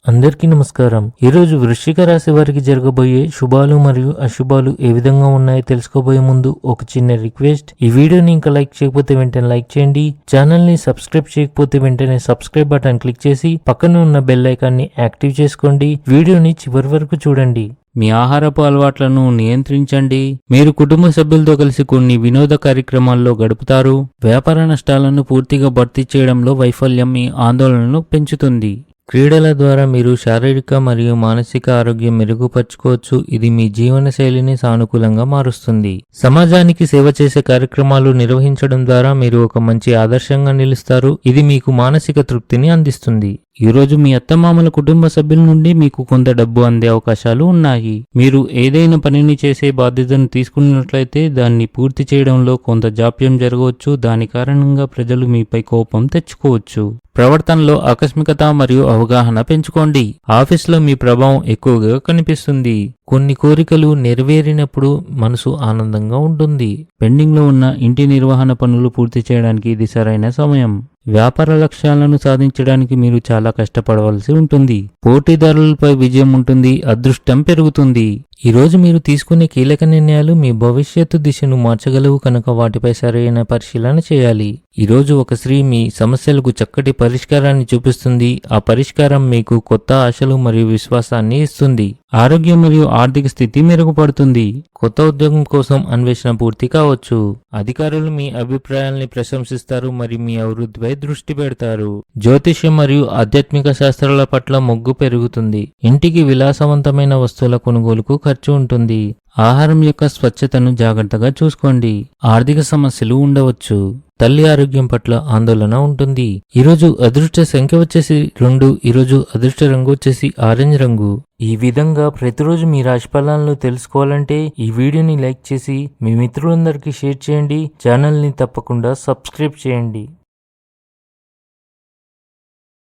అందరికీ నమస్కారం. ఈరోజు వృశ్చిక రాశి వారికి జరగబోయే శుభాలు మరియు అశుభాలు ఏ విధంగా ఉన్నాయో తెలుసుకోబోయే ముందు ఒక చిన్న రిక్వెస్ట్. ఈ వీడియోని ఇంకా లైక్ చేయకపోతే వెంటనే లైక్ చేయండి. ఛానల్ ని సబ్స్క్రైబ్ చేయకపోతే వెంటనే సబ్స్క్రైబ్ బటన్ క్లిక్ చేసి పక్కన ఉన్న బెల్ ఐకాన్ ని యాక్టివ్ చేసుకోండి. వీడియోని చివరి వరకు చూడండి. మీ ఆహారపు అలవాట్లను నియంత్రించండి. మీరు కుటుంబ సభ్యులతో కలిసి కొన్ని వినోద కార్యక్రమాల్లో గడుపుతారు. వ్యాపార నష్టాలను పూర్తిగా భర్తీ చేయడంలో వైఫల్యం మీ ఆందోళనను పెంచుతుంది. క్రీడల ద్వారా మీరు శారీరక మరియు మానసిక ఆరోగ్యం మెరుగుపరుచుకోవచ్చు. ఇది మీ జీవన శైలిని సానుకూలంగా మారుస్తుంది. సమాజానికి సేవ చేసే కార్యక్రమాలు నిర్వహించడం ద్వారా మీరు ఒక మంచి ఆదర్శంగా నిలుస్తారు. ఇది మీకు మానసిక తృప్తిని అందిస్తుంది. ఈ రోజు మీ అత్తమామల కుటుంబ సభ్యుల నుండి మీకు కొంత డబ్బు అందే అవకాశాలు ఉన్నాయి. మీరు ఏదైనా పనిని చేసే బాధ్యతను తీసుకున్నట్లయితే దాన్ని పూర్తి చేయడంలో కొంత జాప్యం జరగవచ్చు. దాని కారణంగా ప్రజలు మీపై కోపం తెచ్చుకోవచ్చు. ప్రవర్తనలో ఆకస్మికత మరియు అవగాహన పెంచుకోండి. ఆఫీస్లో మీ ప్రభావం ఎక్కువగా కనిపిస్తుంది. కొన్ని కోరికలు నెరవేరినప్పుడు మనసు ఆనందంగా ఉంటుంది. పెండింగ్లో ఉన్న ఇంటి నిర్వహణ పనులు పూర్తి చేయడానికి ఇది సరైన సమయం. వ్యాపార లక్ష్యాలను సాధించడానికి మీరు చాలా కష్టపడవలసి ఉంటుంది. పోటీదారులపై విజయం ఉంటుంది. అదృష్టం పెరుగుతుంది. ఈ రోజు మీరు తీసుకునే కీలక నిర్ణయాలు మీ భవిష్యత్తు దిశను మార్చగలవు కనుక వాటిపై సరైన పరిశీలన చేయాలి. ఈ రోజు ఒక స్త్రీ మీ సమస్యలకు చక్కటి పరిష్కారాన్ని చూపిస్తుంది. ఆ పరిష్కారం మీకు కొత్త ఆశలు మరియు విశ్వాసాన్ని ఇస్తుంది. ఆరోగ్యం మరియు ఆర్థిక స్థితి మెరుగుపడుతుంది. కొత్త ఉద్యోగం కోసం అన్వేషణ పూర్తి కావచ్చు. అధికారులు మీ అభిప్రాయాల్ని ప్రశంసిస్తారు మరియు మీ అభివృద్ధిపై దృష్టి పెడతారు. జ్యోతిష్యం మరియు ఆధ్యాత్మిక శాస్త్రాల పట్ల మొగ్గు పెరుగుతుంది. ఇంటికి విలాసవంతమైన వస్తువుల కొనుగోలుకు ఖర్చు ఉంటుంది. ఆహారం యొక్క స్వచ్ఛతను జాగ్రత్తగా చూసుకోండి. ఆర్థిక సమస్యలు ఉండవచ్చు. తల్లి ఆరోగ్యం పట్ల ఆందోళన ఉంటుంది. ఈరోజు అదృష్ట సంఖ్య వచ్చేసి 2. ఈరోజు అదృష్ట రంగు వచ్చేసి ఆరెంజ్ రంగు. ఈ విధంగా ప్రతిరోజు మీ రాశి ఫలాలను తెలుసుకోవాలంటే ఈ వీడియోని లైక్ చేసి మీ మిత్రులందరికీ షేర్ చేయండి. ఛానల్ ని తప్పకుండా సబ్స్క్రైబ్ చేయండి.